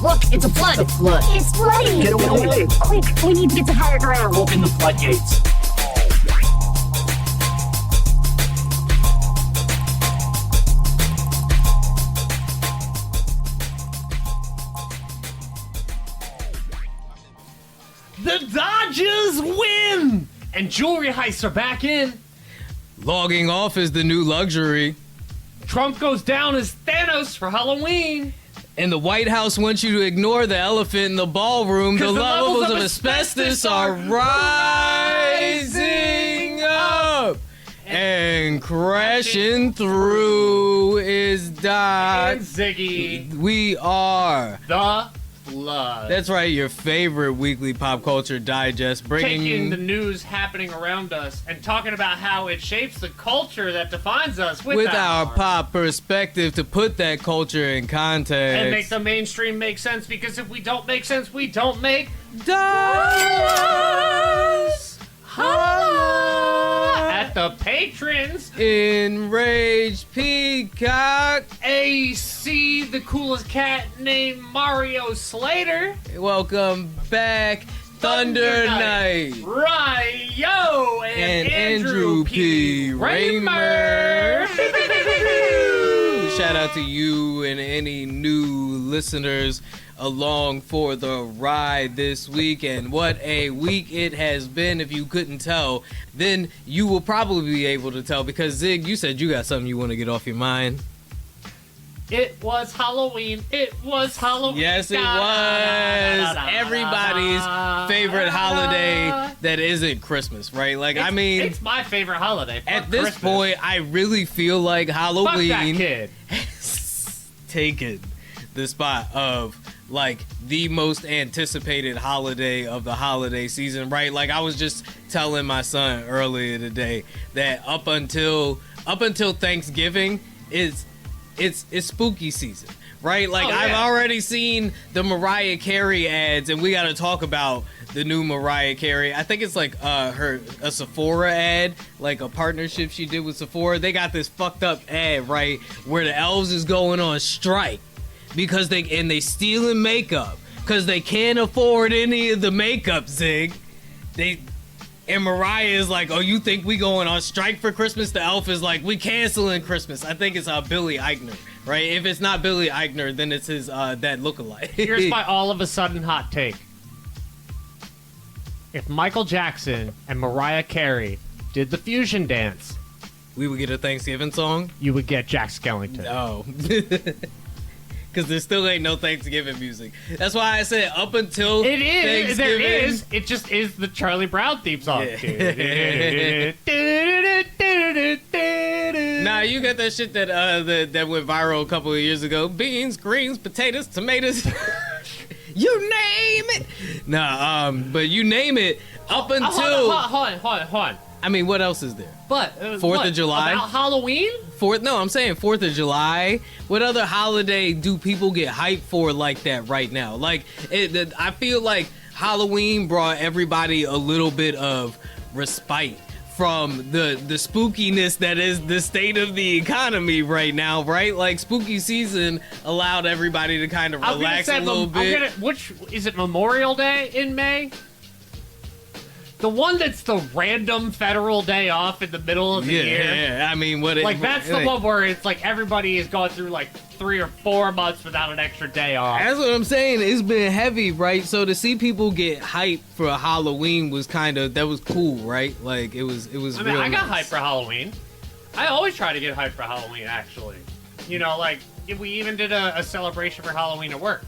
Look, it's a flood. The flood. It's flooding. Get away. Quick, we need to get to higher ground. Open the floodgates. The Dodgers win! And jewelry heists are back in. Logging off is the new luxury. Trump goes down as Thanos for Halloween. And the White House wants you to ignore the elephant in the ballroom. The 'Cause the levels levels of of asbestos asbestos are are rising up. And crashing through is And Doc. Ziggy. We are. The Flood. That's right, your favorite weekly pop culture digest. Taking the news happening around us and talking about how it shapes the culture that defines us with our pop perspective to put that culture in context. and make the mainstream make sense, because if we don't make sense, we don't make dollars. holla at the patrons. Enraged Peacock. AC, the coolest cat named Mario Slater. Welcome back. Thunder Knight. Ryo and Andrew P. Raymer. Shout out to you and any new listeners along for the ride this week. And what a week it has been. If you couldn't tell, then you will probably be able to tell, because Zig, you said you got something you want to get off your mind. It was Halloween. It was Halloween. Yes, it was. Everybody's favorite holiday that isn't Christmas, right? Like, I mean, it's my favorite holiday. Fuck at this Christmas. point, I really feel like Halloween Fuck that kid. has taken the spot of like the most anticipated holiday of the holiday season, right? Like, I was just telling my son earlier today that up until Thanksgiving it's spooky season, right? Like, I've already seen the Mariah Carey ads, and we got to talk about the new Mariah Carey. I think it's like a Sephora ad, like a partnership she did with Sephora. They got this fucked up ad, right, where the elves is going on strike because they stealing makeup because they can't afford any of the makeup, Zig. And Mariah is like, oh, you think we going on strike for Christmas? The elf is like, we canceling Christmas. I think it's Billy Eichner, right? If it's not Billy Eichner, then it's his that lookalike. Here's my all of a sudden hot take. If Michael Jackson and Mariah Carey did the fusion dance, we would get a Thanksgiving song? You would get Jack Skellington. No. Because there still ain't no Thanksgiving music. That's why I said up until it is. Thanksgiving. There is. It just is the Charlie Brown theme song. Yeah. Nah, you got that shit that that went viral a couple of years ago. Beans, greens, potatoes, tomatoes. You name it. Nah, but you name it up until. Hold on. I mean, what else is there? But 4th of July? About Halloween? I'm saying 4th of July. What other holiday do people get hyped for like that right now? Like, I feel like Halloween brought everybody a little bit of respite from the spookiness that is the state of the economy right now, right? Like, spooky season allowed everybody to kind of relax a little bit. Which is it? Memorial Day in May? The one that's the random federal day off in the middle of the year. Yeah, I mean, that's the one where it's like everybody is going through like 3 or 4 months without an extra day off. That's what I'm saying. It's been heavy, right? So to see people get hyped for Halloween was that was cool, right? Like, it was. I mean, I got hyped for Halloween. I always try to get hyped for Halloween, actually. You know, like, if we even did a celebration for Halloween at work.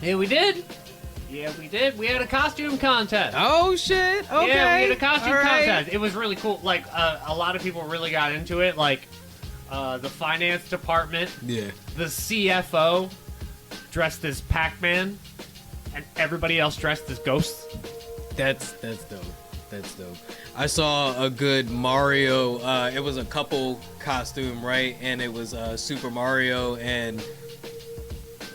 Yeah, we did. We had a costume contest. Oh, shit. Okay. Yeah, we had a costume contest. It was really cool. Like, a lot of people really got into it. Like, the finance department. Yeah. The CFO dressed as Pac-Man, and everybody else dressed as ghosts. That's dope. That's dope. I saw a good Mario. It was a couple costume, right? And it was Super Mario and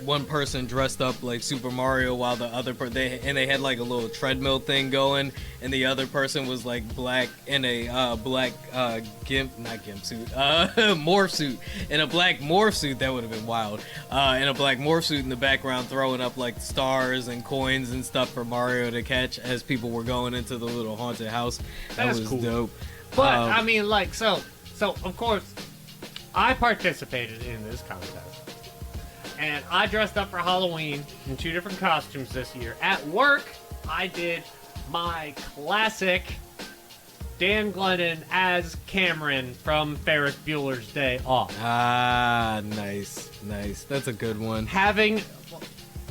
one person dressed up like Super Mario while the other they had like a little treadmill thing going, and the other person was like black in a black morph suit, in a black morph suit. That would have been wild. In a black morph suit in the background, throwing up like stars and coins and stuff for Mario to catch as people were going into the little haunted house. That was cool. dope. But I mean, like, so of course, I participated in this contest. And I dressed up for Halloween in 2 different costumes this year. At work, I did my classic Dan Glennon as Cameron from Ferris Bueller's Day Off. Ah, nice. That's a good one. Having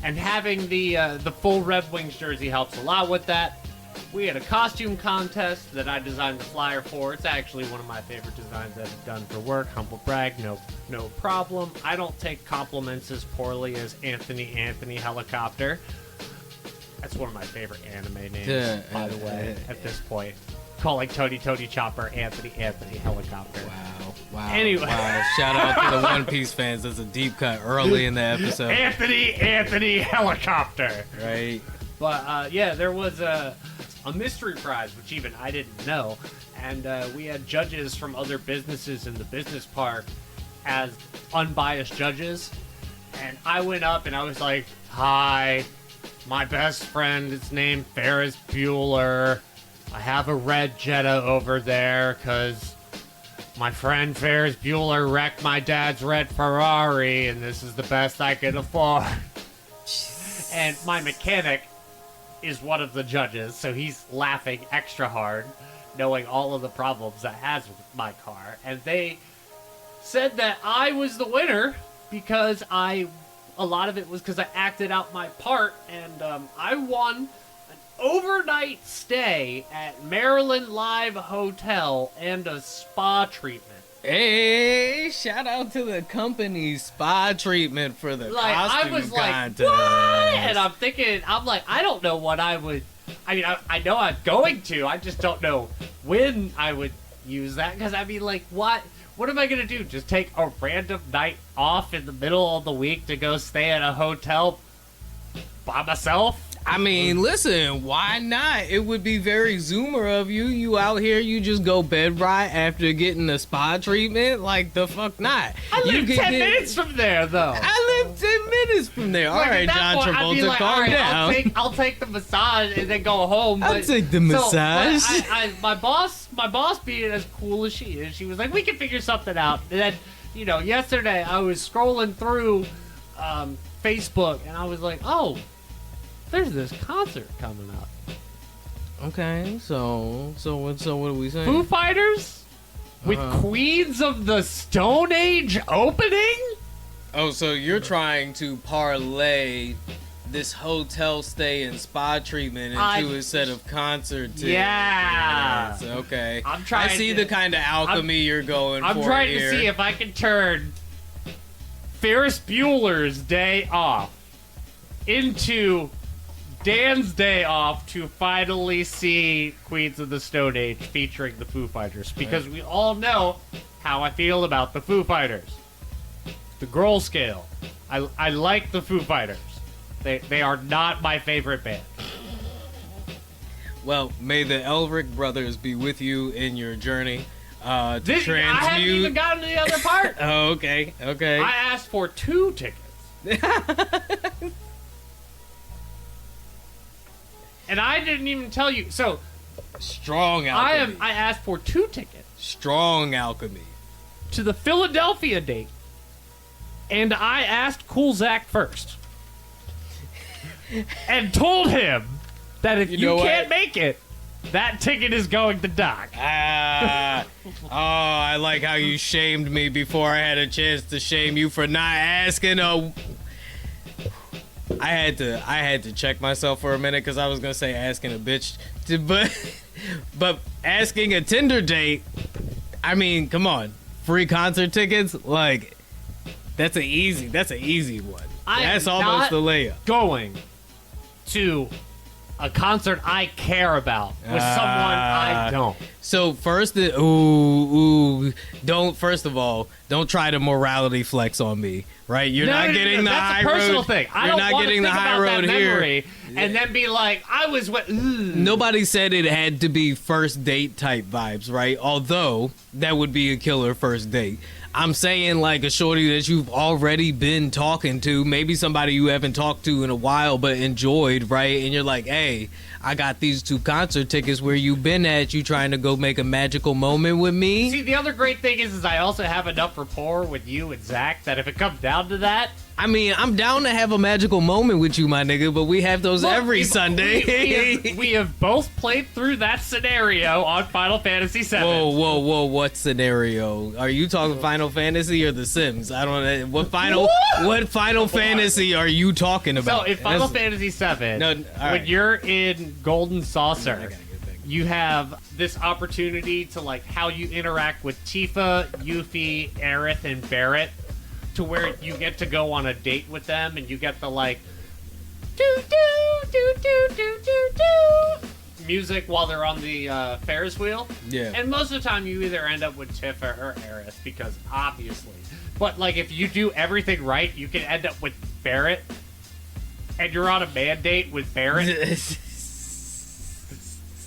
the full Red Wings jersey helps a lot with that. We had a costume contest that I designed the flyer for. It's actually one of my favorite designs I've done for work. Humble brag, no problem. I don't take compliments as poorly as Anthony Helicopter. That's one of my favorite anime names, by the way, at this point. Calling Tony Chopper Anthony Helicopter. Wow. Anyway. Wow. Shout out to the One Piece fans. That's a deep cut early in the episode. Anthony Helicopter. Right. But, yeah, there was a mystery prize, which even I didn't know. And we had judges from other businesses in the business park as unbiased judges. And I went up and I was like, hi, my best friend is named Ferris Bueller. I have a red Jetta over there because my friend Ferris Bueller wrecked my dad's red Ferrari, and this is the best I could afford. And my mechanic is one of the judges, so he's laughing extra hard, knowing all of the problems I has with my car. And they said that I was the winner because a lot of it was because I acted out my part, and I won an overnight stay at Maryland Live Hotel and a spa treatment. Hey, shout out to the company's spa treatment for the costume I was contest. like, what? And I'm thinking, I don't know what I would, I know I'm going to, I just don't know when I would use that, because I mean, like, what am I going to do? Just take a random night off in the middle of the week to go stay at a hotel by myself? I mean, listen, why not? It would be very Zoomer of you. You out here, you just go bed right after getting the spa treatment? Like, the fuck not? I live 10 minutes from there, though. I live 10 minutes from there. All right, John Travolta, calm down. I'll take the massage and then go home. I'll take the massage. My boss being as cool as she is, she was like, we can figure something out. And then, yesterday I was scrolling through Facebook and I was like, oh, there's this concert coming up. Okay, so what are we saying? Foo Fighters with Queens of the Stone Age opening? Oh, so you're trying to parlay this hotel stay and spa treatment into a set of concert tickets. Yeah. Okay. I see the kind of alchemy you're going for. I'm trying here. to see if I can turn Ferris Bueller's Day Off into Dan's Day Off to finally see Queens of the Stone Age featuring the Foo Fighters, because we all know how I feel about the Foo Fighters. The Grohl scale. I like the Foo Fighters. They are not my favorite band. Well, may the Elric brothers be with you in your journey to transmute. I haven't even gotten to the other part. Oh, okay. I asked for 2 tickets. And I didn't even tell you. So strong alchemy. I asked for 2 tickets. Strong alchemy. To the Philadelphia date. And I asked Cool Zach first. And told him that if you can't make it, that ticket is going to Doc. I like how you shamed me before I had a chance to shame you for not asking a... I had to check myself for a minute because I was gonna say asking a bitch, but asking a Tinder date. I mean, come on, free concert tickets, like that's an easy one. That's almost the layup. Going to a concert I care about with someone I don't. So first, first of all, don't try to morality flex on me, right? You're not getting the high road. That's a personal thing. I don't want to think about that memory here. and then be like, I was what? Nobody said it had to be first date type vibes, right? Although that would be a killer first date. I'm saying like a shorty that you've already been talking to, maybe somebody you haven't talked to in a while but enjoyed, right? And you're like, hey, I got these 2 concert tickets. Where you been at? You trying to go make a magical moment with me? See, the other great thing is I also have enough rapport with you and Zach that if it comes down to that, I mean, I'm down to have a magical moment with you, my nigga, but we have those every Sunday. We have both played through that scenario on Final Fantasy VII. Whoa, what scenario? Are you talking Final Fantasy or The Sims? I don't know. What Final Fantasy are you talking about? So, in Final Fantasy VII, when you're in Golden Saucer, you have this opportunity to, like, how you interact with Tifa, Yuffie, Aerith, and Barrett, to where you get to go on a date with them and you get the like do music while they're on the Ferris wheel. Yeah. And most of the time you either end up with Tifa or Aerith because obviously. But like if you do everything right, you can end up with Barrett and you're on a man date with Barrett.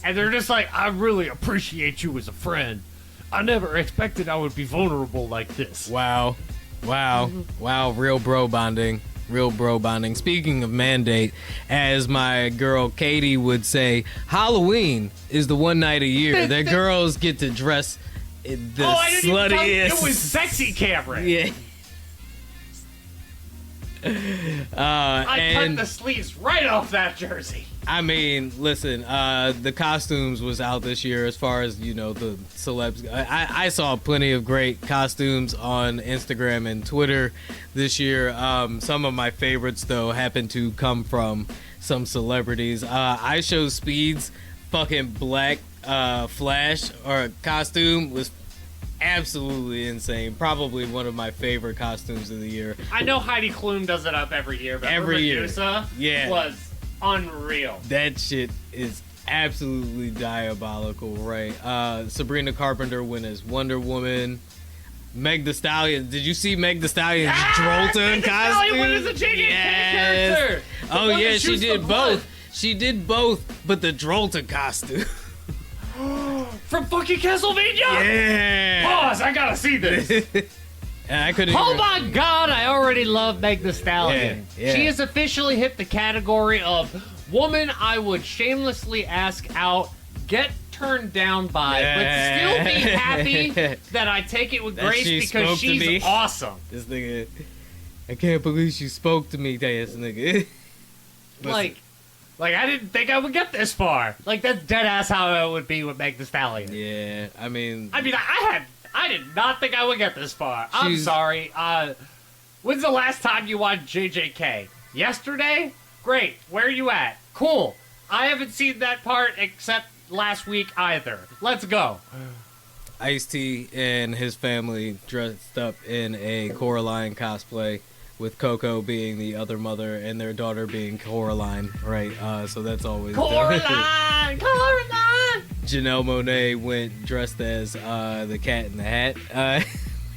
And they're just like, I really appreciate you as a friend. I never expected I would be vulnerable like this. Wow, real bro bonding. Speaking of mandate, as my girl Katie would say, Halloween is the one night a year that girls get to dress the sluttiest. It was sexy Cameron. Yeah. I cut the sleeves right off that jersey. I mean, listen, the costumes was out this year as far as, you know, the celebs. I saw plenty of great costumes on Instagram and Twitter this year. Some of my favorites, though, happen to come from some celebrities. I Show Speed's fucking black Flash or costume was absolutely insane. Probably one of my favorite costumes of the year. I know Heidi Klum does it up every year, but Medusa was unreal. That shit is absolutely diabolical, right? Sabrina Carpenter went as Wonder Woman. Meg Thee Stallion. Did you see Meg Thee Stallion's Drolton costume? Meg Thee Stallion was a JJK character. Oh yeah, she did both. She did both, but the Drolton costume. From fucking Castlevania? Yeah. Pause, I gotta see this. I couldn't. Oh my god, I already love Meg Thee Stallion. Yeah. She has officially hit the category of woman I would shamelessly ask out, get turned down by, but still be happy that I take it with grace because she's awesome. This nigga, I can't believe she spoke to me, this nigga. Like I didn't think I would get this far. Like that's dead ass how it would be with Meg Thee Stallion. Yeah, I mean, I did not think I would get this far. I'm sorry. When's the last time you watched JJK? Yesterday? Great. Where are you at? Cool. I haven't seen that part except last week either. Let's go. Ice-T and his family dressed up in a Coraline cosplay, with Coco being the other mother and their daughter being Coraline, right? So that's always Coraline! Janelle Monáe went dressed as the Cat in the Hat,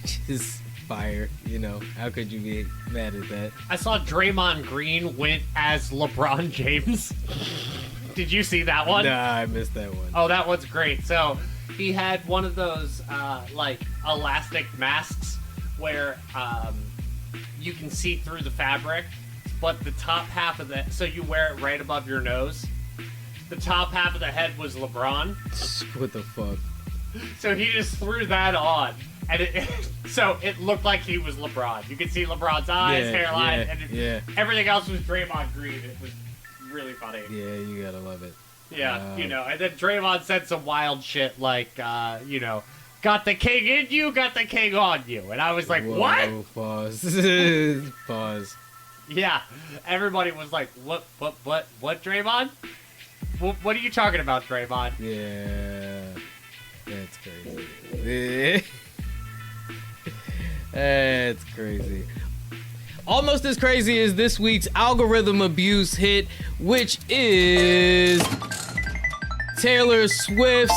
which is fire. You know, how could you be mad at that? I saw Draymond Green went as LeBron James. Did you see that one? Nah, I missed that one. Oh, that one's great. So he had one of those like elastic masks where you can see through the fabric, but the top half of it, so you wear it right above your nose. The top half of the head was LeBron. What the fuck? So he just threw that on, and so it looked like he was LeBron. You could see LeBron's eyes, hairline, and everything else was Draymond Green. It was really funny. Yeah, you gotta love it. Yeah, you know, and then Draymond said some wild shit like, you know, got the king in you, got the king on you. And I was like, whoa, what? Pause. Pause. Yeah, everybody was like, what, Draymond? What are you talking about, Draymond? Yeah, that's crazy. That's crazy. almost as crazy as this week's algorithm abuse hit, which is Taylor Swift's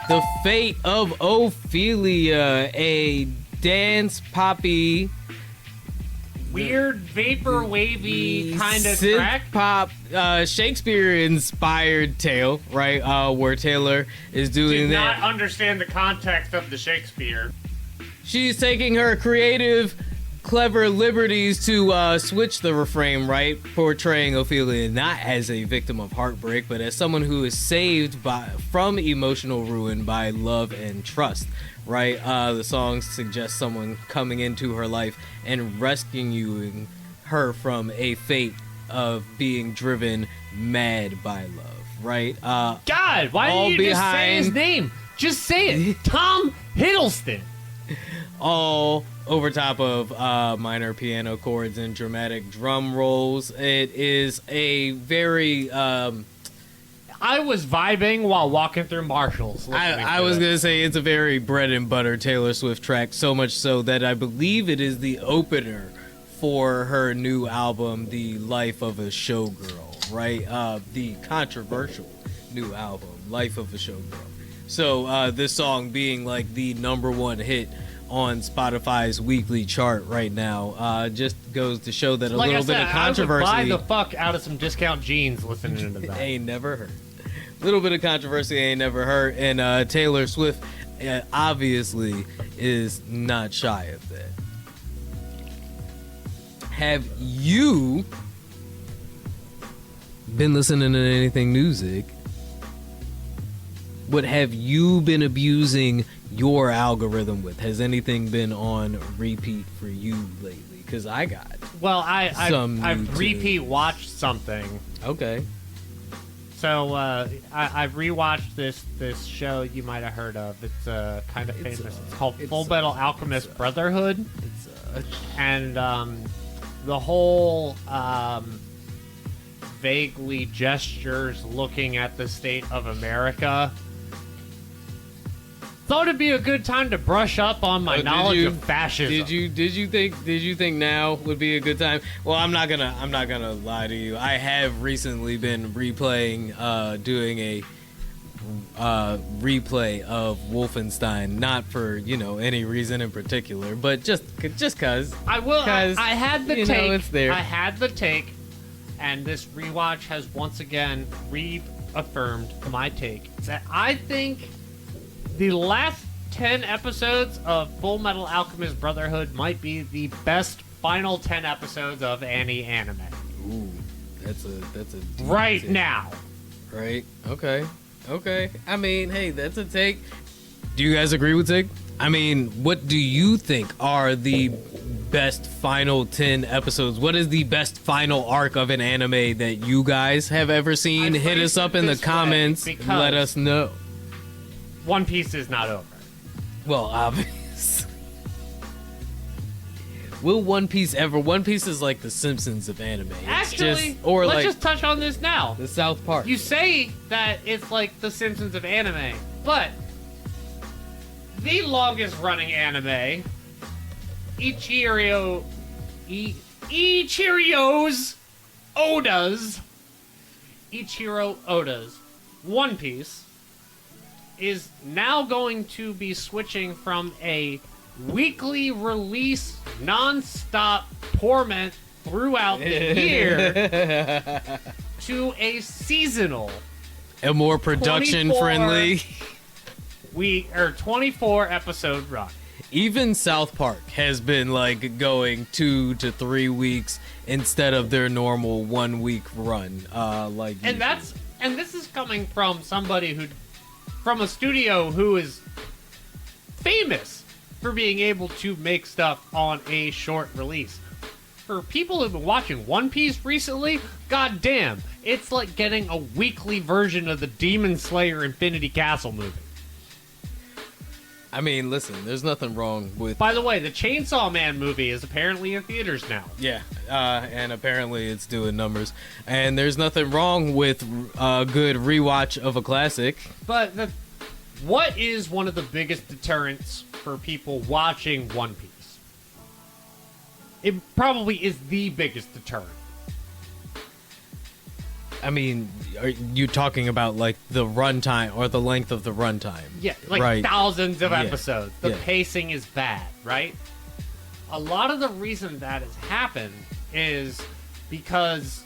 The Fate of Ophelia, a dance poppy, weird vapor wavy kind of synth track. pop, Shakespeare-inspired tale, right? Where Taylor is doing Did that. not understand the context of the Shakespeare. She's taking her creative, clever liberties to switch the refrain, right? Portraying Ophelia not as a victim of heartbreak, but as someone who is saved from emotional ruin by love and trust, right? The song suggests someone coming into her life and rescuing her from a fate of being driven mad by love, right? God, why all didn't you just say his behind- name? Just say it. Tom Hiddleston. All over top of minor piano chords and dramatic drum rolls. It is a very I was vibing while walking through Marshalls. I was gonna say it's a very bread and butter Taylor Swift track, so much so that I believe it is the opener for her new album, The Life of a Showgirl, right? The controversial new album, Life of a Showgirl. So this song being like the #1 hit on Spotify's weekly chart right now just goes to show that a like little I said, bit of controversy I would buy the fuck out of some discount jeans listening to that. ain't never hurt. Little bit of controversy ain't never hurt, and Taylor Swift obviously is not shy of that. Have you been listening to anything music? What have you been abusing your algorithm with? Has anything been on repeat for you lately? Because I got Well, Some I've YouTube. repeat watched something. okay. So I've rewatched this show you might have heard of. It's kind of famous. It's called Full Metal Alchemist Brotherhood, and the whole vaguely gestures looking at the state of America. Thought it'd be a good time to brush up on my knowledge of fascism. Did you think now would be a good time? Well, I'm not gonna lie to you. I have recently been replaying, doing a replay of Wolfenstein, not for any reason in particular, but just cause. I will. I 'cause, had the you know, take. it's there. I had the take, and this rewatch has once again reaffirmed my take. That I think the last 10 episodes of Full Metal Alchemist Brotherhood might be the best final 10 episodes of any anime. Ooh, that's a deep Right take. now. Right. Okay. I mean, hey, that's a take. Do you guys agree with Zig? I mean, what do you think are the best final 10 episodes? What is the best final arc of an anime that you guys have ever seen? I Hit phrased us up it in the this way comments. because- Let us know. One Piece is not over. Well, obvious. Will One Piece ever? One Piece is like the Simpsons of anime. It's Actually, just, or let's like just touch on this now. the South Park. You say that it's like the Simpsons of anime, but the longest running anime, Ichirio's Ichiro Oda's One Piece is now going to be switching from a weekly release, non-stop torment throughout the year to a seasonal and more production 24 friendly. 24 episode run. Even South Park has been like going 2 to 3 weeks instead of their normal 1 week run. And this is coming from from a studio who is famous for being able to make stuff on a short release. For people who've been watching One Piece recently, goddamn, it's like getting a weekly version of the Demon Slayer Infinity Castle movie. I mean, listen, there's nothing wrong with. By the way, the Chainsaw Man movie is apparently in theaters now. Yeah, and apparently it's doing numbers. And there's nothing wrong with a good rewatch of a classic. But what is one of the biggest deterrents for people watching One Piece? it probably is the biggest deterrent. I mean, are you talking about like the runtime or the length of the runtime? Yeah, like right. thousands of Yeah. episodes. The Yeah. pacing is bad, right? A lot of the reason that has happened is because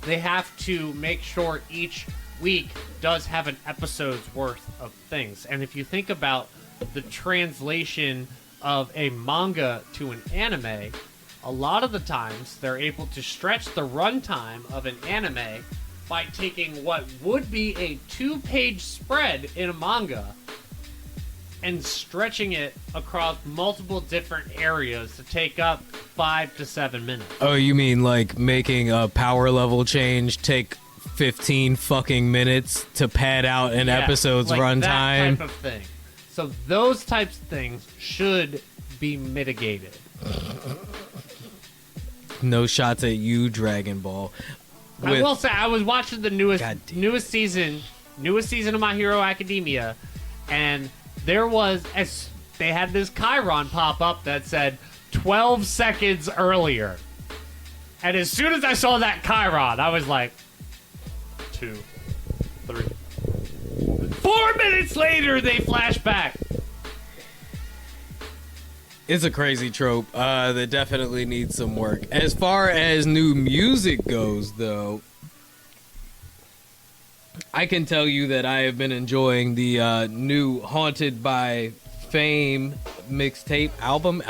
they have to make sure each week does have an episode's worth of things. And if you think about the translation of a manga to an anime, a lot of the times they're able to stretch the runtime of an anime by taking what would be a 2-page spread in a manga and stretching it across multiple different areas to take up 5 to 7 minutes. Oh, you mean like making a power level change take 15 fucking minutes to pad out an episode's like runtime? That type of thing. So those types of things should be mitigated. No shots at you, Dragon Ball. I will say I was watching the newest season of My Hero Academia, and there was they had this Chiron pop up that said 12 seconds earlier. And as soon as I saw that Chiron, I was like 2, 3. 4 minutes later they flash back. It's a crazy trope that definitely needs some work. As far as new music goes, though, I can tell you that I have been enjoying the new Haunted by Fame mixtape album,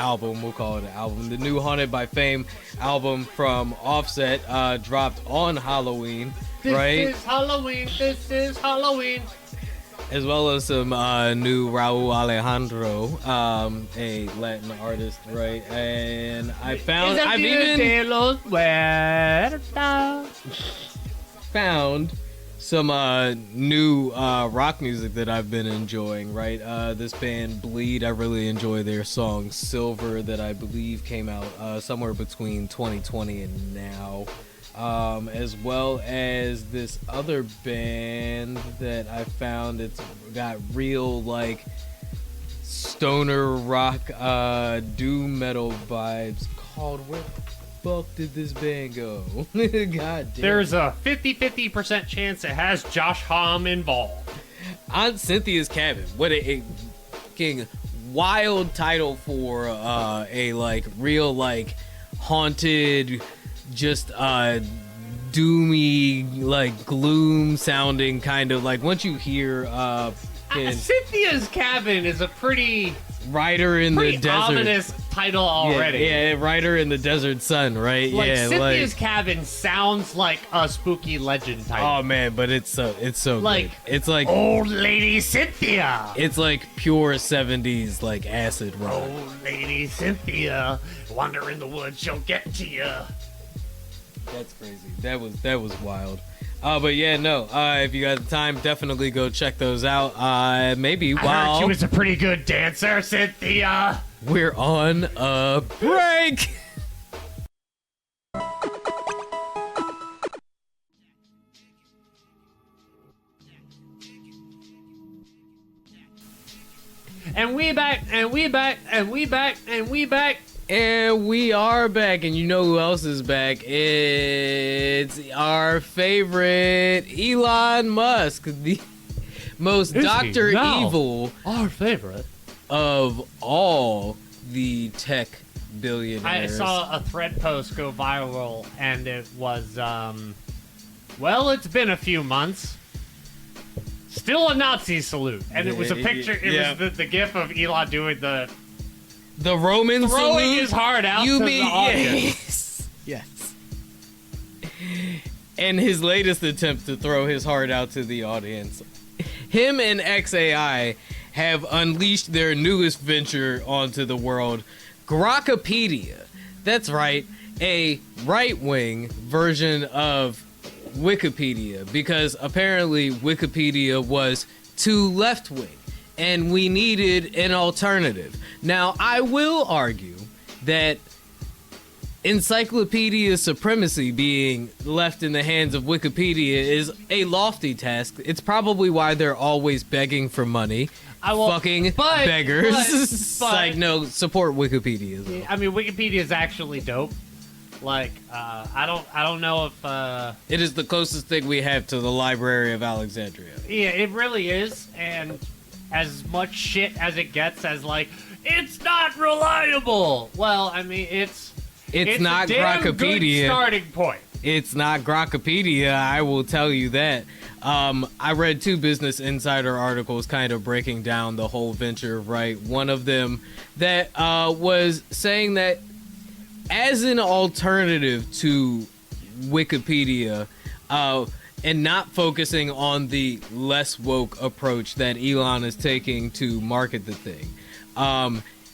we'll call it an album. The new Haunted by Fame album from Offset dropped on Halloween, right? This is Halloween. As well as some new Raul Alejandro, a Latin artist, right? And I've even found some new rock music that I've been enjoying, right? This band Bleed, I really enjoy their song Silver that I believe came out somewhere between 2020 and now. As well as this other band that I found. It's got real like stoner rock, doom metal vibes. Called Where the Fuck Did This Band Go? God damn. There's a 50% chance it has Josh Homme involved. Aunt Cynthia's Cabin. What a fucking wild title for a like real like haunted, just doomy, like gloom sounding kind of like once you hear Cynthia's Cabin is a pretty Rider in the Desert, ominous title already. Yeah, Rider in the Desert Sun, right? Like yeah, Cynthia's Cabin sounds like a spooky legend title. Oh man, but it's so like good. It's like Old Lady Cynthia. It's like pure 70s like acid rock. Old Lady Cynthia, wander in the woods, she'll get to you. That's crazy. That was wild. But yeah, no. If you got the time, definitely go check those out. Maybe I heard she was a pretty good dancer, Cynthia. We're on a break. And we back, and we back, and we back, and we back. And we are back, and you know who else is back? It's our favorite Elon Musk, the most Dr. Evil our favorite of all the tech billionaires. I saw a thread post go viral, and it was, well, it's been a few months. Still a Nazi salute. And it was a picture, was the gif of Elon doing the Roman throwing salute? his heart out You to mean, the audience. Yes. And his latest attempt to throw his heart out to the audience. Him and XAI have unleashed their newest venture onto the world, Grokopedia. That's right, a right-wing version of Wikipedia, because apparently Wikipedia was too left-wing, and we needed an alternative. Now, I will argue that encyclopedia supremacy being left in the hands of Wikipedia is a lofty task. It's probably why they're always begging for money. I will, fucking but, beggars. but- It's like, no, support Wikipedia. Though. I mean, Wikipedia is actually dope. Like, I don't know if It is the closest thing we have to the Library of Alexandria. yeah, it really is, and as much shit as it gets as like it's not reliable. Well, I mean, it's not a damn good Grokopedia. starting point. It's not Grokopedia, I will tell you that. I read 2 Business Insider articles kind of breaking down the whole venture, right? One of them that was saying that as an alternative to Wikipedia, and not focusing on the less woke approach that Elon is taking to market the thing.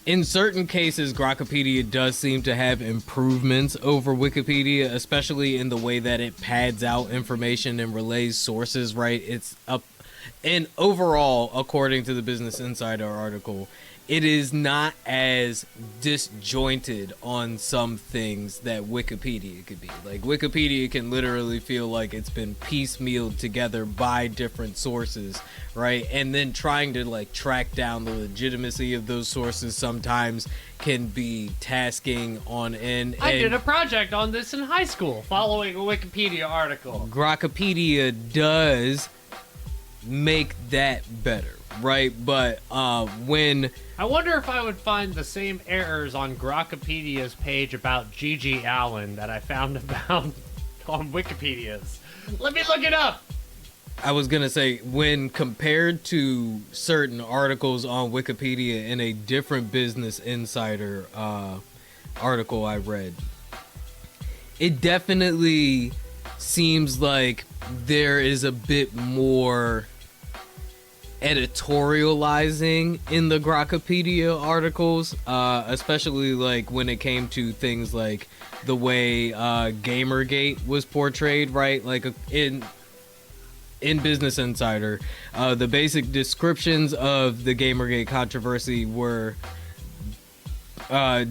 In certain cases, Grokopedia does seem to have improvements over Wikipedia, especially in the way that it pads out information and relays sources, right? It's up. And overall, according to the Business Insider article, it is not as disjointed on some things that Wikipedia could be. Like, Wikipedia can literally feel like it's been piecemealed together by different sources, right? And then trying to, like, track down the legitimacy of those sources sometimes can be tasking on end. I did a project on this in high school following a Wikipedia article. Grokopedia does make that better, right? But when... I wonder if I would find the same errors on Grokopedia's page about Gigi Allen that I found about on Wikipedia's. Let me look it up. I was gonna say, when compared to certain articles on Wikipedia in a different Business Insider article I read, it definitely seems like there is a bit more editorializing in the Grokopedia articles, especially like when it came to things like the way Gamergate was portrayed, right? Like in Business Insider, the basic descriptions of the Gamergate controversy were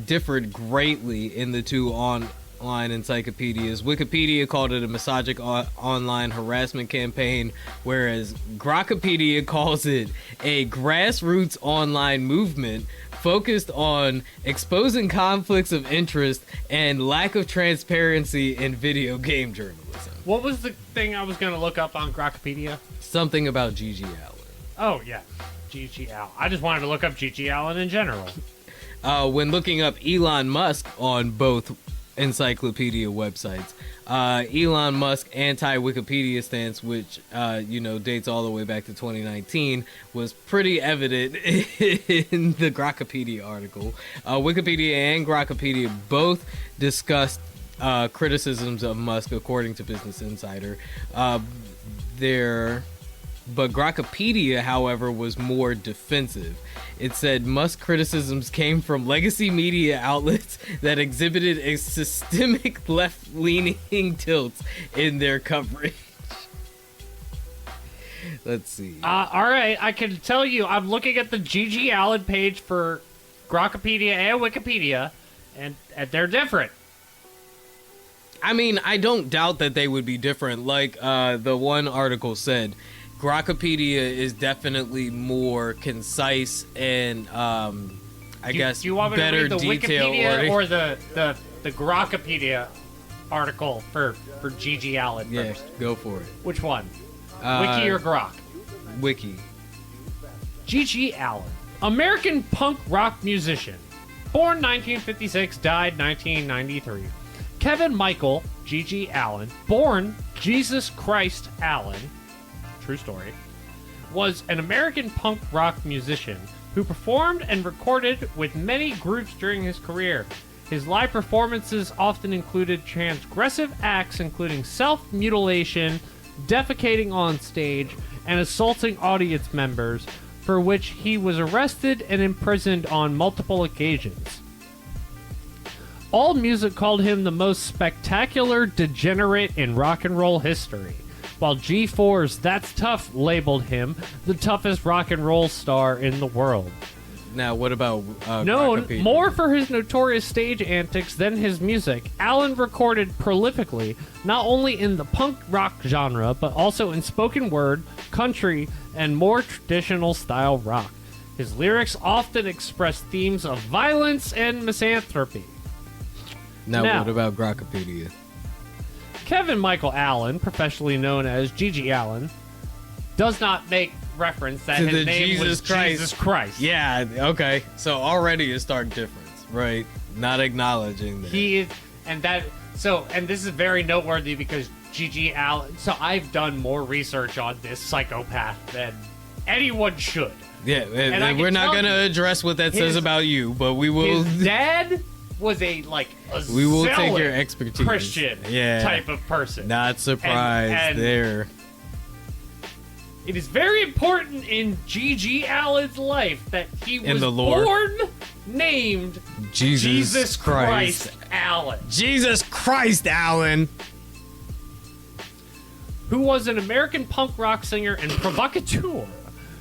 differed greatly in the 2 online encyclopedias. Wikipedia called it a misogynistic online harassment campaign, whereas Grokopedia calls it a grassroots online movement focused on exposing conflicts of interest and lack of transparency in video game journalism. What was the thing I was going to look up on Grokopedia? Something about Gigi Allen. Oh, yeah. Gigi Allen. I just wanted to look up Gigi Allen in general. When looking up Elon Musk on both encyclopedia websites, Elon Musk anti-Wikipedia stance, which dates all the way back to 2019, was pretty evident in the Grokopedia article. Wikipedia and Grokopedia both discussed criticisms of Musk, according to Business Insider. But Grokopedia, however, was more defensive. It said Musk criticisms came from legacy media outlets that exhibited a systemic left-leaning tilt in their coverage. Let's see. All right, I can tell you, I'm looking at the Gigi Allen page for Grokopedia and Wikipedia, and they're different. I mean, I don't doubt that they would be different. Like the one article said, Grokopedia is definitely more concise and, I guess, do you want me better to read the detail Wikipedia or the Grokopedia article for Gigi Allen first? Yeah, go for it. Which one? Wiki or Grok? Wiki. Gigi Allen, American punk rock musician, born 1956, died 1993. Kevin Michael Gigi Allen, born Jesus Christ Allen, true story, was an American punk rock musician who performed and recorded with many groups during his career. His live performances often included transgressive acts including self-mutilation, defecating on stage, and assaulting audience members, for which he was arrested and imprisoned on multiple occasions. AllMusic called him the most spectacular degenerate in rock and roll history, while G4's That's Tough labeled him the toughest rock and roll star in the world. Now, what about Known Grokopedia? more for his notorious stage antics than his music, Allen recorded prolifically not only in the punk rock genre, but also in spoken word, country, and more traditional style rock. His lyrics often express themes of violence and misanthropy. Now, what about Grokopedia? Kevin Michael Allen, professionally known as Gigi Allen, does not make reference that To his the name Jesus was Christ. Jesus Christ. Yeah, okay. So already a stark difference, right? Not acknowledging that. He is, and this is very noteworthy because Gigi Allen. So I've done more research on this psychopath than anyone should. Yeah, and we're not going to address what that says about you, but we will. His dad was a we will take zealot your expertise. Christian type of person. Not surprised and there. It is very important in Gigi Allen's life that he was the lore. born named Jesus Christ Allen. Jesus Christ, Allen! Who was an American punk rock singer and provocateur,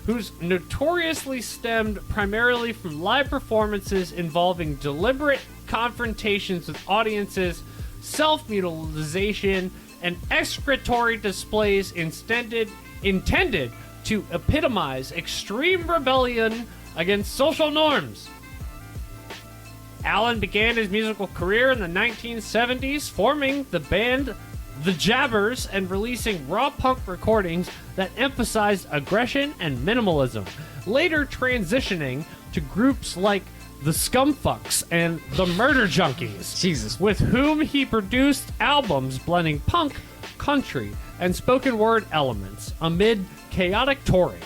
who's notoriously stemmed primarily from live performances involving deliberate confrontations with audiences, self-mutilation, and excretory displays intended to epitomize extreme rebellion against social norms. Allen began his musical career in the 1970s, forming the band The Jabbers and releasing raw punk recordings that emphasized aggression and minimalism, later transitioning to groups like the Scumfucks and the Murder Junkies, Jesus. with whom he produced albums blending punk, country, and spoken word elements amid chaotic touring.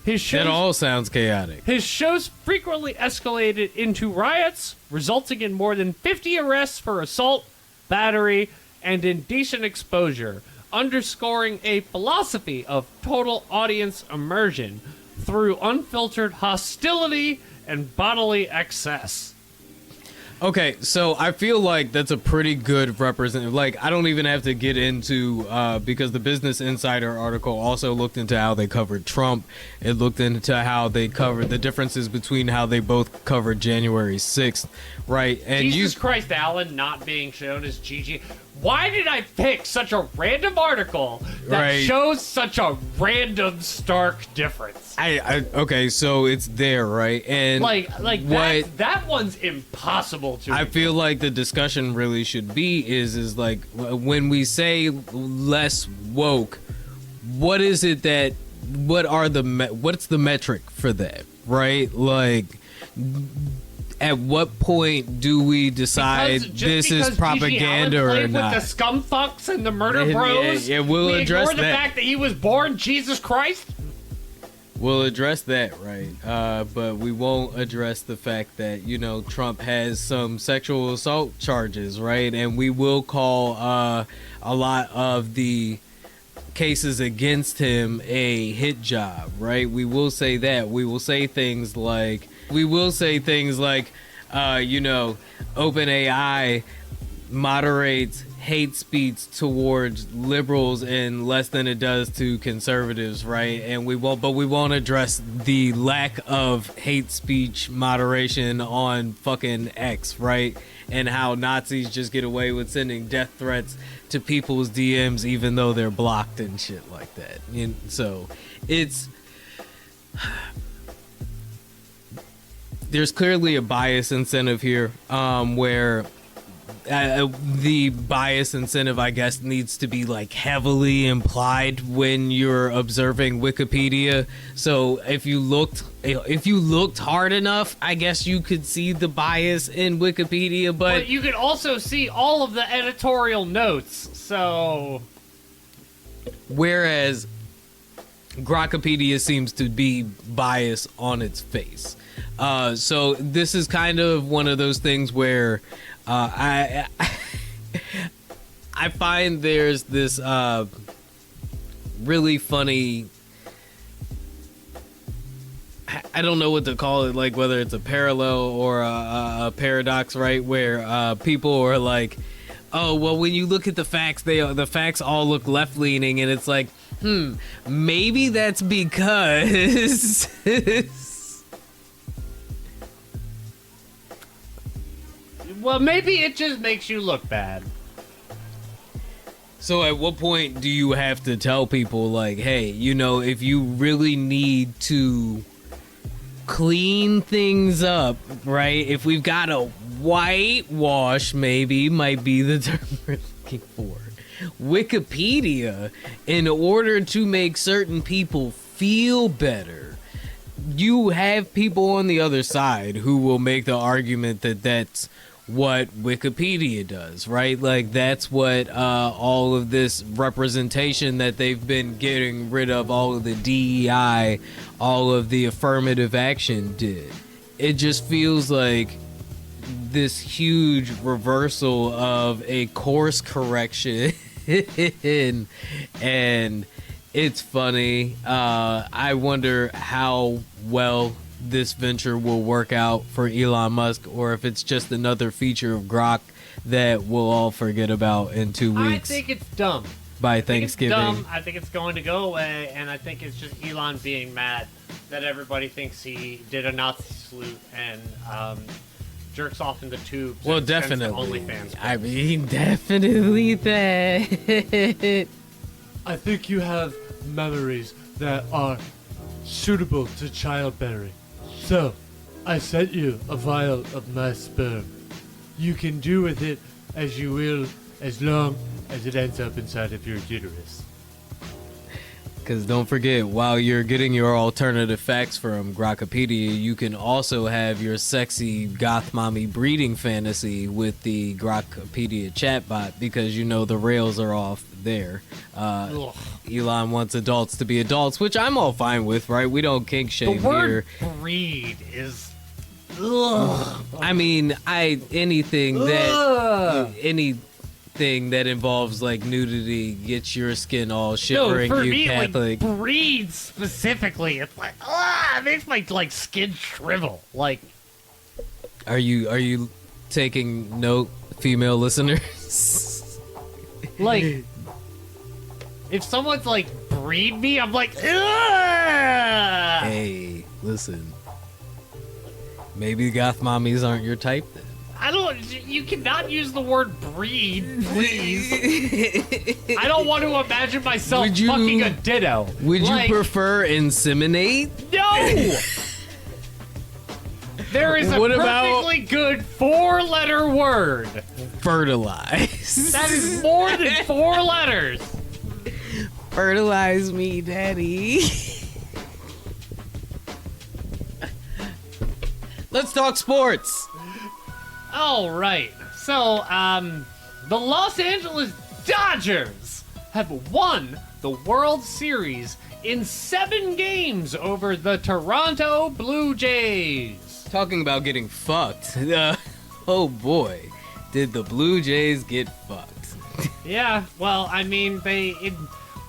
That all sounds chaotic. His shows frequently escalated into riots, resulting in more than 50 arrests for assault, battery, and indecent exposure, underscoring a philosophy of total audience immersion through unfiltered hostility and bodily excess. Okay, so I feel like that's a pretty good representative. Like, I don't even have to get into, because the Business Insider article also looked into how they covered Trump. It looked into how they covered the differences between how they both covered January 6th, right? And Jesus Christ, Allen not being shown as Gigi. Why did I pick such a random article that shows such a random stark difference? Okay, so it's there, right? And like that one's impossible to. I feel like the discussion really should be is like when we say less woke, what is it that what's the metric for that, right? Like, at what point do we decide this is propaganda or not? With the Scumfucks and the Murder Bros. Yeah, we'll address ignore the fact that he was born Jesus Christ. We'll address that, right? But we won't address the fact that, Trump has some sexual assault charges, right? And we will call a lot of the cases against him a hit job, right? We will say that. We will say things like, OpenAI moderates hate speech towards liberals and less than it does to conservatives, right? And we won't address the lack of hate speech moderation on fucking X, right? And how Nazis just get away with sending death threats to people's DMs even though they're blocked and shit like that. So it's there's clearly a bias incentive here, where the bias incentive, I guess, needs to be like heavily implied when you're observing Wikipedia. So if you looked hard enough, I guess you could see the bias in Wikipedia, but you could also see all of the editorial notes. So whereas Grokopedia seems to be biased on its face. So this is kind of one of those things where I find there's this really funny, I don't know what to call it, like whether it's a parallel or a paradox, right? Where people are like, oh, well, when you look at the facts, the facts all look left-leaning, and it's like, maybe that's because well, maybe it just makes you look bad. So at what point do you have to tell people, like, hey, if you really need to clean things up, right? If we've got a whitewash, maybe might be the term we're looking for. Wikipedia, in order to make certain people feel better, you have people on the other side who will make the argument that that's what Wikipedia does, right? Like, that's what all of this representation that they've been getting rid of, all of the DEI, all of the affirmative action did. It just feels like this huge reversal of a course correction. And it's funny. I wonder how well this venture will work out for Elon Musk, or if it's just another feature of Grok that we'll all forget about in 2 weeks. I think it's dumb. By Thanksgiving. I think it's going to go away, and I think it's just Elon being mad that everybody thinks he did a Nazi salute and jerks off in the tubes. Well, and sends to definitely. OnlyFans. I mean, definitely that. I think you have memories that are suitable to childbearing. So, I sent you a vial of my sperm. You can do with it as you will, as long as it ends up inside of your uterus. Because don't forget, while you're getting your alternative facts from Grokopedia, you can also have your sexy goth mommy breeding fantasy with the Grokopedia chatbot, because you know the rails are off there. Elon wants adults to be adults, which I'm all fine with, right? We don't kink shame The word here. breed is... Ugh. I mean, anything that involves like nudity gets your skin all shivering. No, for you me, Catholic. like, breed specifically, it's like, it makes my, like, skin shrivel. Like, Are you taking note, female listeners? like, if someone's like, breed me, I'm like, ugh! Hey, listen. Maybe goth mommies aren't your type then. I don't, you cannot use the word breed, please. I don't want to imagine myself Would you- fucking a ditto. Would Like, you prefer inseminate? No! There is a What about- perfectly good 4-letter word. Fertilize. That is more than 4 letters. Fertilize me, daddy. Let's talk sports. All right. So, the Los Angeles Dodgers have won the World Series in 7 games over the Toronto Blue Jays. Talking about getting fucked. Oh boy, did the Blue Jays get fucked. Yeah, well, I mean,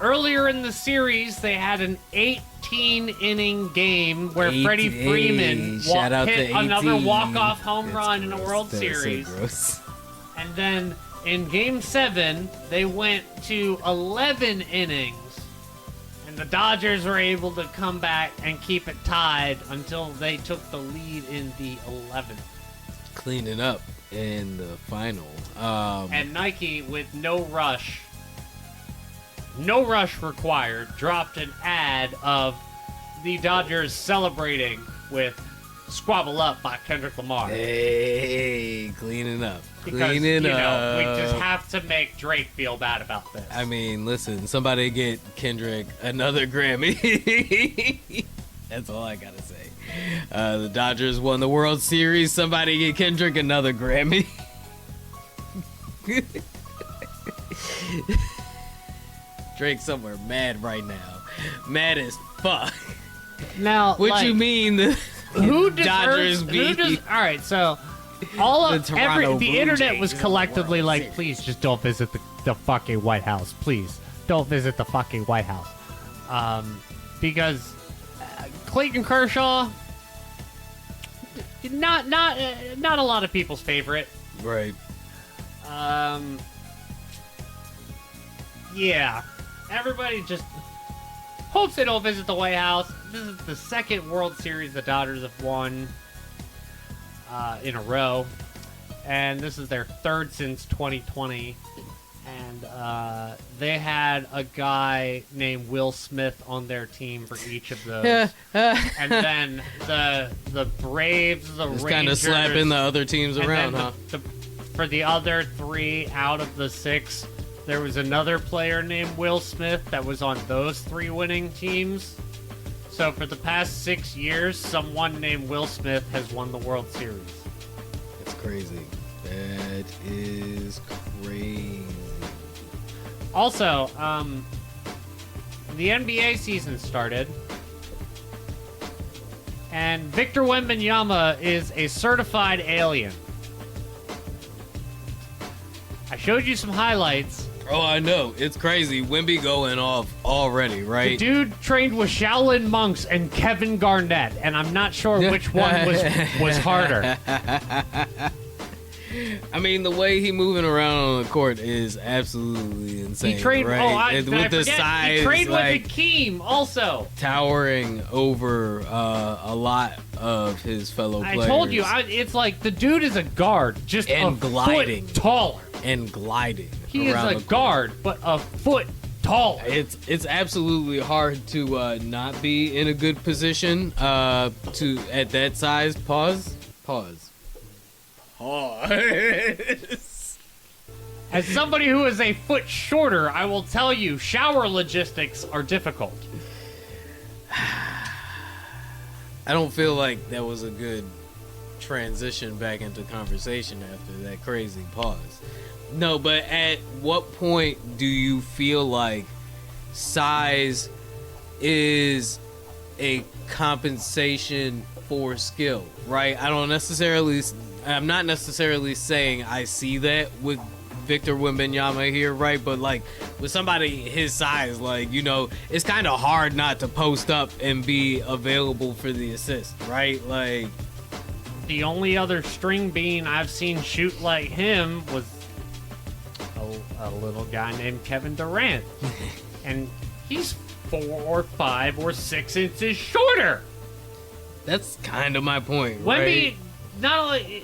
earlier in the series, they had an 18-inning game where Freddie Freeman Shout out hit to another 18. walk-off home That's run in the gross. World That is so Series. gross. And then in Game 7, they went to 11 innings. And the Dodgers were able to come back and keep it tied until they took the lead in the 11th. Cleaning up in the final. And Nike, with no rush required, dropped an ad of the Dodgers celebrating with Squabble Up by Kendrick Lamar. Hey, cleaning up. Because, Cleaning up. we just have to make Drake feel bad about this. I mean, listen, somebody get Kendrick another Grammy. That's all I gotta say. The Dodgers won the World Series. Somebody get Kendrick another Grammy. Drake somewhere mad right now. Mad as fuck. Now, What like, you mean the who Dodgers deserves, beat all right, so all of The Toronto the Blue internet Jays was in the collectively World like, Series? please just don't visit the fucking White House. Please don't visit the fucking White House. Because Clayton Kershaw, not a lot of people's favorite. Right. Yeah, everybody just hopes they don't visit the White House. This is the second World Series the Dodgers have won in a row, and this is their third since 2020. and they had a guy named Will Smith on their team for each of those. And then the Braves, the Just Rangers, kind of slapping the other teams and around, then huh? For the other 3 out of the 6, there was another player named Will Smith that was on those 3 winning teams. So for the past 6 years, someone named Will Smith has won the World Series. That's crazy. That is crazy. Also, the NBA season started, and Victor Wembanyama is a certified alien. I showed you some highlights. Oh, I know. It's crazy. Wemby going off already, The right? dude trained with Shaolin monks and Kevin Garnett, and I'm not sure which one was harder. I mean, the way he moving around on the court is absolutely insane. He trained. right? Did I with the forget? size, He trained like, with Hakeem also. towering over a lot of his fellow I players. told you, it's like the dude is a guard, just And a gliding. foot taller. and gliding. He is around a the court. guard, but a foot taller. It's absolutely hard to not be in a good position to at that size. Pause. As somebody who is a foot shorter, I will tell you, shower logistics are difficult. I don't feel like that was a good transition back into conversation after that crazy pause. No, but at what point do you feel like size is a compensation for skill, right? I'm not necessarily saying I see that with Victor Wembanyama here, right? But like with somebody his size, like, you know, it's kind of hard not to post up and be available for the assist, right? Like, The only other string bean I've seen shoot like him was a little guy named Kevin Durant. And he's 4 or 5 or 6 inches shorter. that's kind of my point, Wemby, right? not only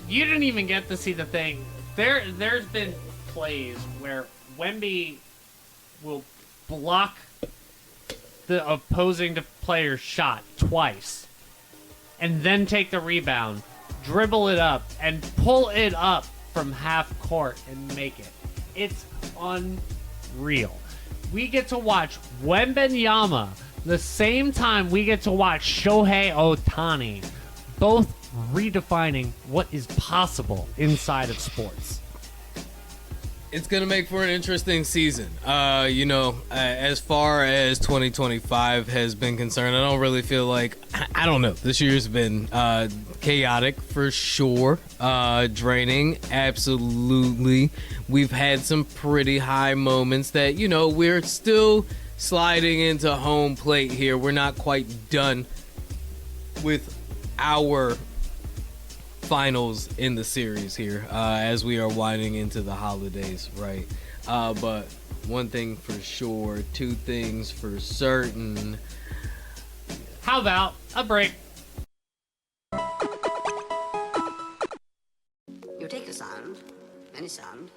you didn't even get to see the thing. There's been plays where Wemby will block the opposing player's shot twice, and then take the rebound, dribble it up, and pull it up from half court and make it. It's unreal. We get to watch Wembanyama the same time we get to watch Shohei Ohtani, both redefining what is possible inside of sports. It's gonna make for an interesting season. As far as 2025 has been concerned, I don't really feel like, I don't know. This year's been chaotic for sure. Draining, absolutely. We've had some pretty high moments that, you know, we're still sliding into home plate here. We're not quite done with our finals in the series here as we are winding into the holidays, right? But one thing for sure, 2 things for certain. How about a break? You take a sound, any sound,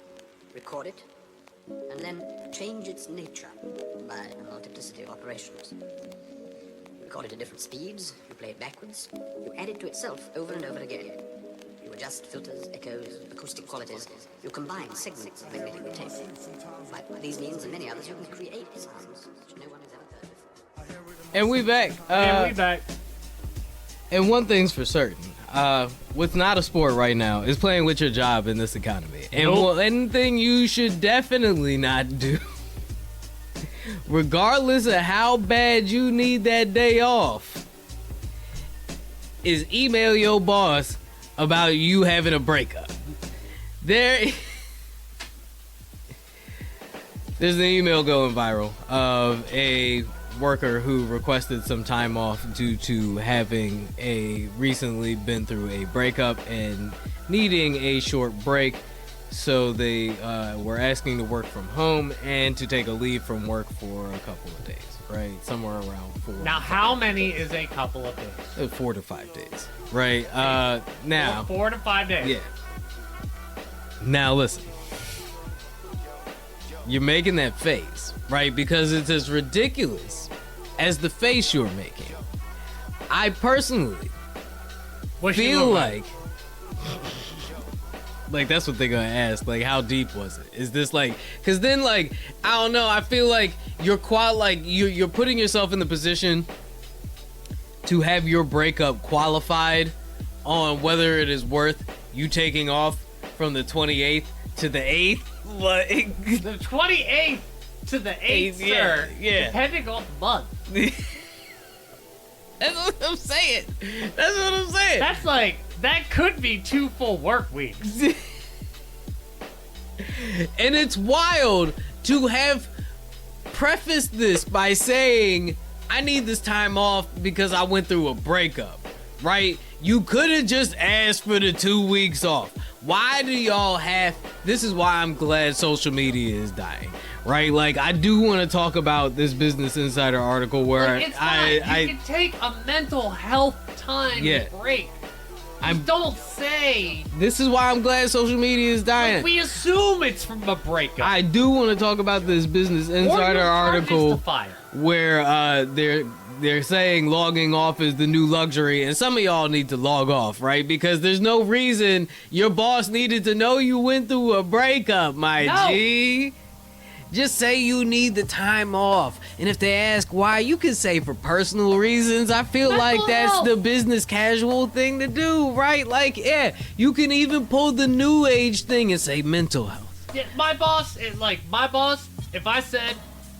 record it, and then change its nature by a multiplicity of operations. You record it at different speeds, you play it backwards, you add it to itself over and over again. You adjust filters, echoes, acoustic qualities. You combine segments of everything you take. By these means and many others, you can create sounds which no one has ever heard before. And we back. And we back. And one thing's for certain. What's not a sport right now is playing with your job in this economy. And Nope. one thing you should definitely not do, regardless of how bad you need that day off, is email your boss about you having a breakup. There's an email going viral of a worker who requested some time off due to having recently been through a breakup and needing a short break. So they were asking to work from home and to take a leave from work for a couple of days, right? Somewhere around 4. Now, how many is a couple of days? 4 to 5 days, right? Now, 4 to 5 days. yeah. Now listen. you're making that face, right? Because it's as ridiculous as the face you're making. I personally feel like that's what they're gonna ask. Like, how deep was it? Is this like? Because then, like, I don't know. I feel like you're putting yourself in the position to have your breakup qualified on whether it is worth you taking off from the 28th to the 8th. Like the 28th to the 8th, sir. Yeah. Depending on the month. That's what I'm saying. That's like, that could be 2 full work weeks. And it's wild to have prefaced this by saying, I need this time off because I went through a breakup, right? You could have just asked for the 2 weeks off. Why do y'all have... This is why I'm glad social media is dying, right? Like, I do want to talk about this Business Insider article where like, it's you can take a mental health time break. Don't say... This is why I'm glad social media is dying. Like, we assume it's from a breakup. I do want to talk about this Business Insider article where they're saying logging off is the new luxury, and some of y'all need to log off, right? Because there's no reason your boss needed to know you went through a breakup, my G. Just say you need the time off. And if they ask why, you can say for personal reasons. I feel like that's the business casual thing to do, right? Like, yeah, you can even pull the new age thing and say mental health. Yeah, my boss, if I said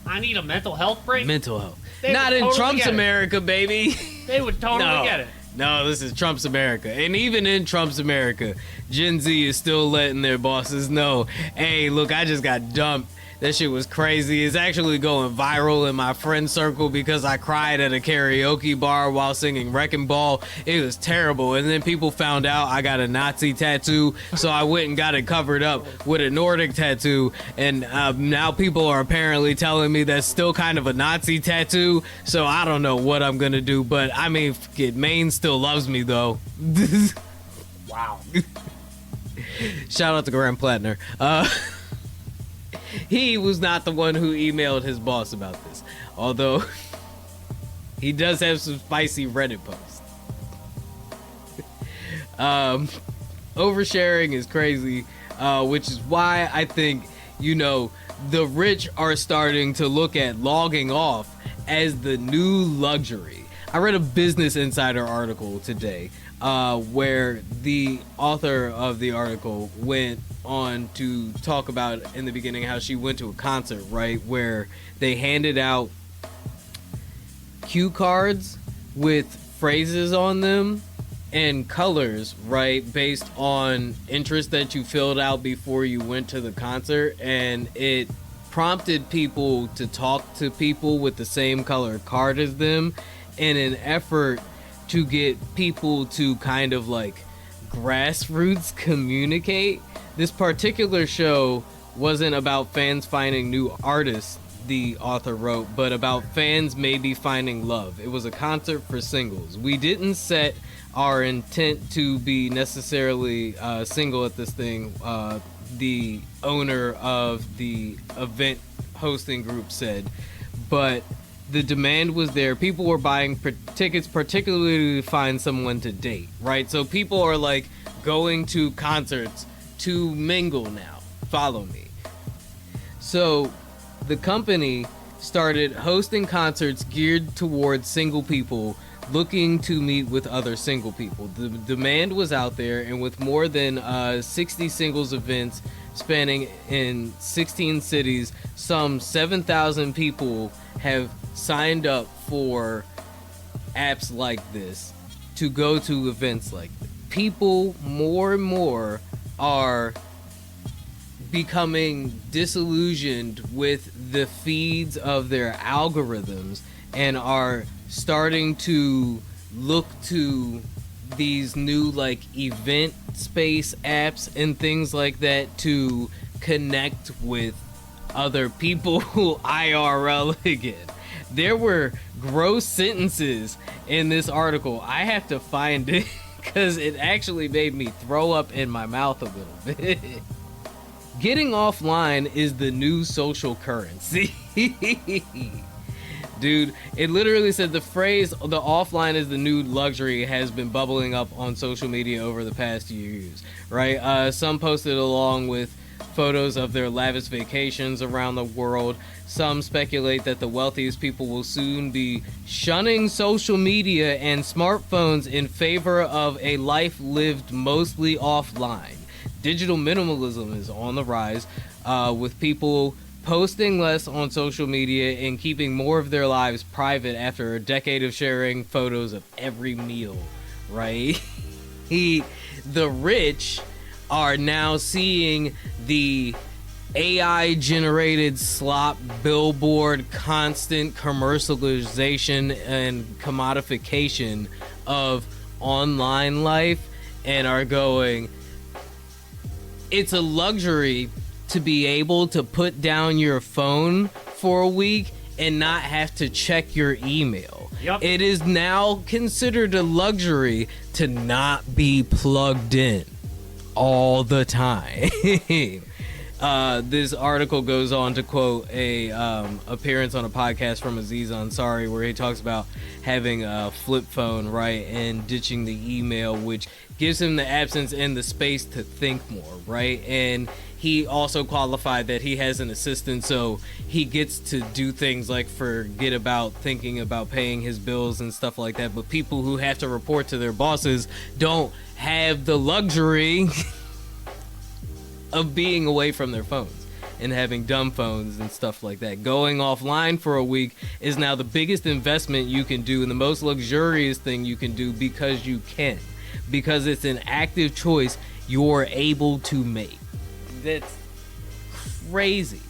I need a mental health break. Mental health. Not in Trump's America, baby. They would totally get it. No, this is Trump's America. And even in Trump's America, Gen Z is still letting their bosses know, hey, look, I just got dumped. That shit was crazy. It's actually going viral in my friend circle because I cried at a karaoke bar while singing Wrecking Ball. It was terrible. And then people found out I got a Nazi tattoo, so I went and got it covered up with a Nordic tattoo. And now people are apparently telling me that's still kind of a Nazi tattoo. So I don't know what I'm going to do. But, I mean, Maine still loves me, though. Wow. Shout out to Graham Plattner. He was not the one who emailed his boss about this, although he does have some spicy Reddit posts. Oversharing is crazy, which is why I think, the rich are starting to look at logging off as the new luxury. I read a Business Insider article today where the author of the article went on to talk about in the beginning how she went to a concert, right, where they handed out cue cards with phrases on them and colors, right, based on interest that you filled out before you went to the concert, and it prompted people to talk to people with the same color card as them in an effort to get people to kind of like grassroots communicate. This particular show wasn't about fans finding new artists, the author wrote, but about fans maybe finding love. It was a concert for singles. We didn't set our intent to be necessarily single at this thing, the owner of the event hosting group said, but the demand was there. People were buying tickets particularly to find someone to date, right? So people are like going to concerts to mingle now. Follow me. So the company started hosting concerts geared towards single people looking to meet with other single people. The demand was out there, and with more than 60 singles events spanning in 16 cities, some 7,000 people have signed up for apps like this to go to events like this. People more and more are becoming disillusioned with the feeds of their algorithms and are starting to look to these new like event space apps and things like that to connect with other people IRL again. There were gross sentences in this article. I have to find it because it actually made me throw up in my mouth a little bit. Getting offline is the new social currency. Dude, it literally said the phrase, the offline is the new luxury, has been bubbling up on social media over the past few years, right? Some posted along with photos of their lavish vacations around the world. Some speculate that the wealthiest people will soon be shunning social media and smartphones in favor of a life lived mostly offline. Digital minimalism is on the rise, with people posting less on social media and keeping more of their lives private after a decade of sharing photos of every meal, right? The rich are now seeing the AI-generated slop, billboard, constant commercialization and commodification of online life and are going, it's a luxury to be able to put down your phone for a week and not have to check your email. Yep. It is now considered a luxury to not be plugged in all the time. This article goes on to quote a appearance on a podcast from Aziz Ansari where he talks about having a flip phone, right, and ditching the email, which gives him the absence and the space to think more, right? And he also qualified that he has an assistant, so he gets to do things like forget about thinking about paying his bills and stuff like that. But people who have to report to their bosses don't have the luxury of being away from their phones and having dumb phones and stuff like that. Going offline for a week is now the biggest investment you can do and the most luxurious thing you can do because you can. Because it's an active choice you're able to make. That's crazy.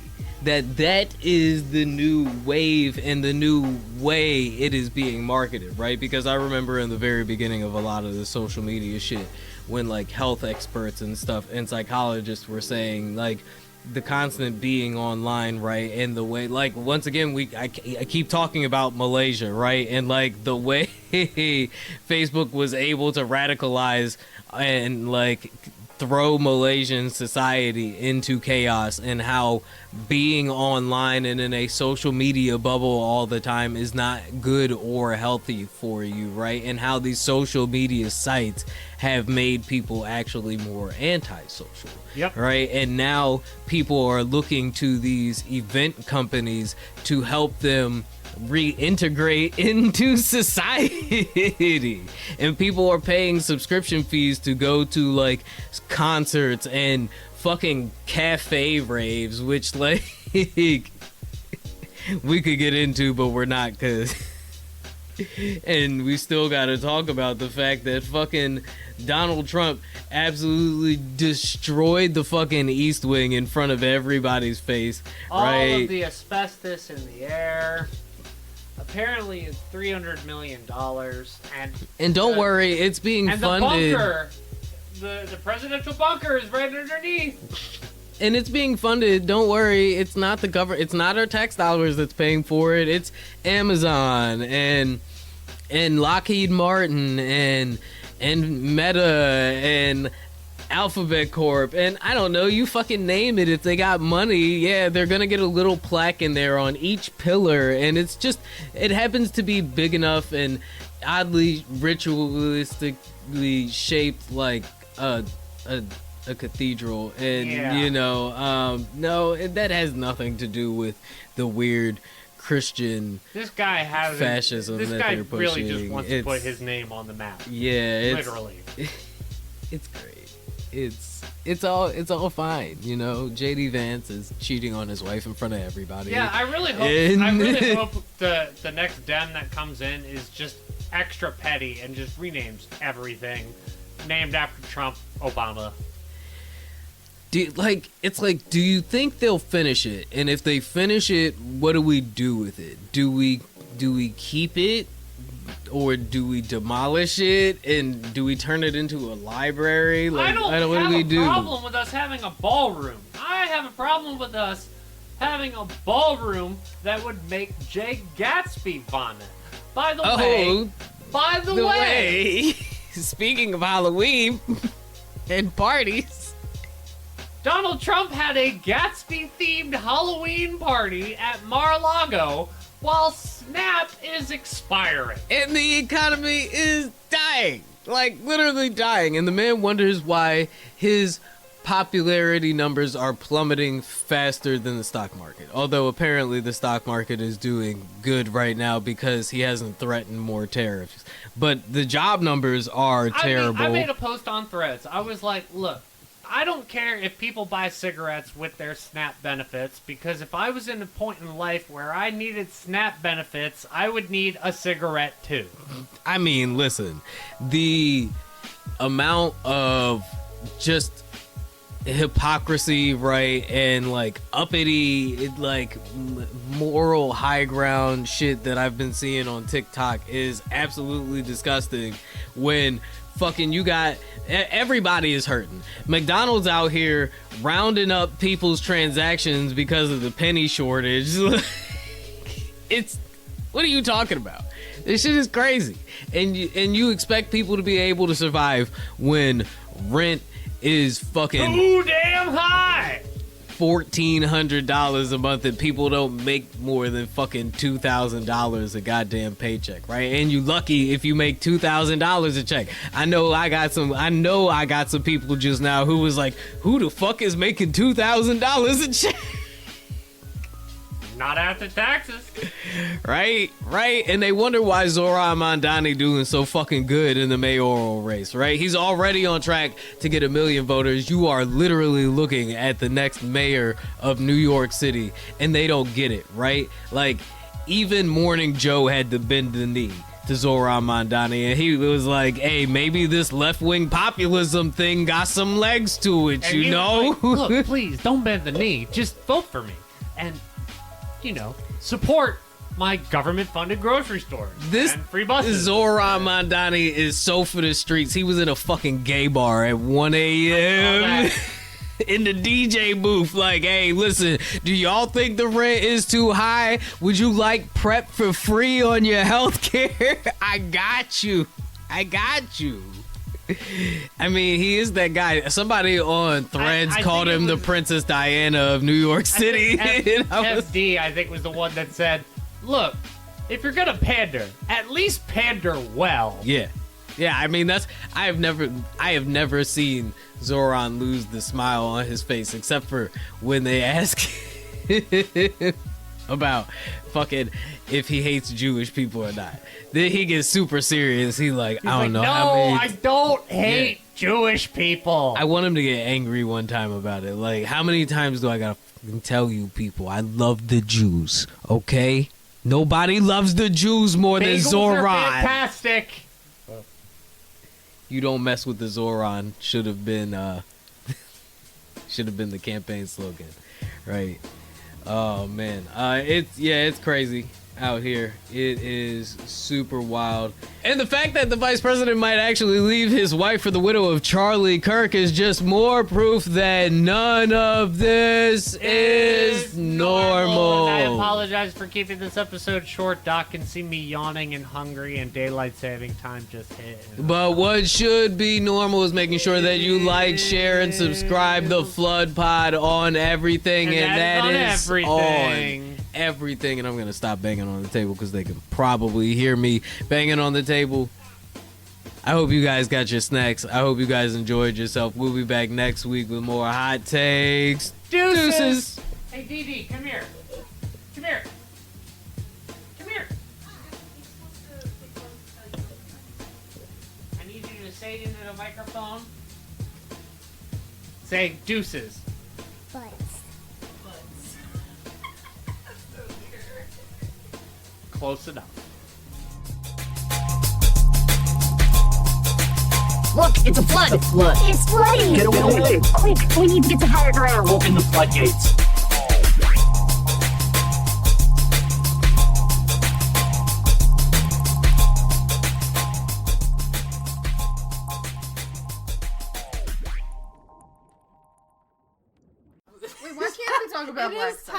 That is the new wave and the new way it is being marketed, right? Because I remember in the very beginning of a lot of the social media shit when like health experts and stuff and psychologists were saying like the constant being online, right? And the way, like, once again, I keep talking about Malaysia, right? And like the way Facebook was able to radicalize and like throw Malaysian society into chaos, and how being online and in a social media bubble all the time is not good or healthy for you, right? And how these social media sites have made people actually more antisocial. Yep. Right? And now people are looking to these event companies to help them reintegrate into society, and people are paying subscription fees to go to like concerts and fucking cafe raves, which like we could get into, but we're not, cause and we still gotta talk about the fact that fucking Donald Trump absolutely destroyed the fucking East Wing in front of everybody's face. All right? of the asbestos in the air. Apparently it's $300 million, And don't worry, it's being and funded. the bunker, the presidential bunker is right underneath. And it's being funded. Don't worry, it's not the government. It's not our tax dollars that's paying for it. It's Amazon and Lockheed Martin and Meta and Alphabet Corp, and I don't know, you fucking name it. If they got money, yeah, they're gonna get a little plaque in there on each pillar, and it's just, it happens to be big enough and oddly ritualistically shaped like a cathedral, and yeah. You know, no, that has nothing to do with the weird Christian This guy has fascism This that guy they're pushing. really just wants to put his name on the map. Yeah, it's, literally. It's great. It's all fine, you know. JD Vance is cheating on his wife in front of everybody. Yeah, I really hope the next Dem that comes in is just extra petty and just renames everything named after Trump, Obama. Do you think they'll finish it? And if they finish it, what do we do with it? Do we keep it? Or do we demolish it, and do we turn it into a library? Like, I don't what have do we a do? problem with us having a ballroom. I have a problem with us having a ballroom that would make Jay Gatsby vomit. By the way, Speaking of Halloween and parties, Donald Trump had a Gatsby-themed Halloween party at Mar-a-Lago while Snap is expiring. And the economy is dying. Like, literally dying. And the man wonders why his popularity numbers are plummeting faster than the stock market. Although apparently the stock market is doing good right now because he hasn't threatened more tariffs. But the job numbers are terrible. I made a post on Threads. I was like, look, I don't care if people buy cigarettes with their SNAP benefits, because if I was in a point in life where I needed SNAP benefits, I would need a cigarette too. I mean, listen, the amount of just hypocrisy, right, and like uppity, like moral high ground shit that I've been seeing on TikTok is absolutely disgusting. When fucking you got everybody is hurting. McDonald's out here rounding up people's transactions because of the penny shortage. It's, what are you talking about? This shit is crazy. And you expect people to be able to survive when rent is fucking too damn high. $1,400 a month, and people don't make more than fucking $2,000 a goddamn paycheck, right? And you lucky if you make $2,000 a check. I know I got some people just now who was like, who the fuck is making $2,000 a check? Not after taxes. Right. And they wonder why Zoran Mondani doing so fucking good in the mayoral race, right? He's already on track to get 1 million voters. You are literally looking at the next mayor of New York City, and they don't get it, right? Like, even Morning Joe had to bend the knee to Zoran Mondani, and he was like, hey, maybe this left-wing populism thing got some legs to it, And you know? Like, look, please, don't bend the knee. Just vote for me. And, you know, support my government-funded grocery stores This and free buses. Zoran Mondani is so for the streets. He was in a fucking gay bar at 1 a.m. in the DJ booth. Like, hey, listen, do y'all think the rent is too high? Would you like PrEP for free on your health care? I got you. I mean, he is that guy. Somebody on Threads I called think him the Princess Diana of New York City. FD, I think, was the one that said, look, if you're gonna pander, at least pander well. Yeah. I mean, I have never seen Zoran lose the smile on his face, except for when they ask about fucking if he hates Jewish people or not. Then he gets super serious. He's like, I don't know. No, I don't hate Jewish people. I want him to get angry one time about it. Like, how many times do I gotta fucking tell you people I love the Jews, okay? Nobody loves the Jews more than Bagels Zoran. are fantastic. You don't mess with the Zoran should have been the campaign slogan, right? Oh man, it's crazy out here. It is super wild. And the fact that the vice president might actually leave his wife for the widow of Charlie Kirk is just more proof that none of this is normal. And I apologize for keeping this episode short. Doc can see me yawning and hungry, and daylight saving time just hit. But what should be normal is making sure that you like, share, and subscribe the Flood Pod on everything, and that is on everything. And I'm gonna stop banging on the table because they can probably hear me banging on the table. I hope you guys got your snacks. I hope you guys enjoyed yourself. We'll be back next week with more hot takes. Deuces. Hey, Dee, come here. Come here. Come here. I need you to say it into the microphone. Say deuces. Close enough. Look, it's a flood. It's flooding. Get away. Quick, we need to get to higher ground. Open the floodgates. Wait, why can't we talk about black stuff?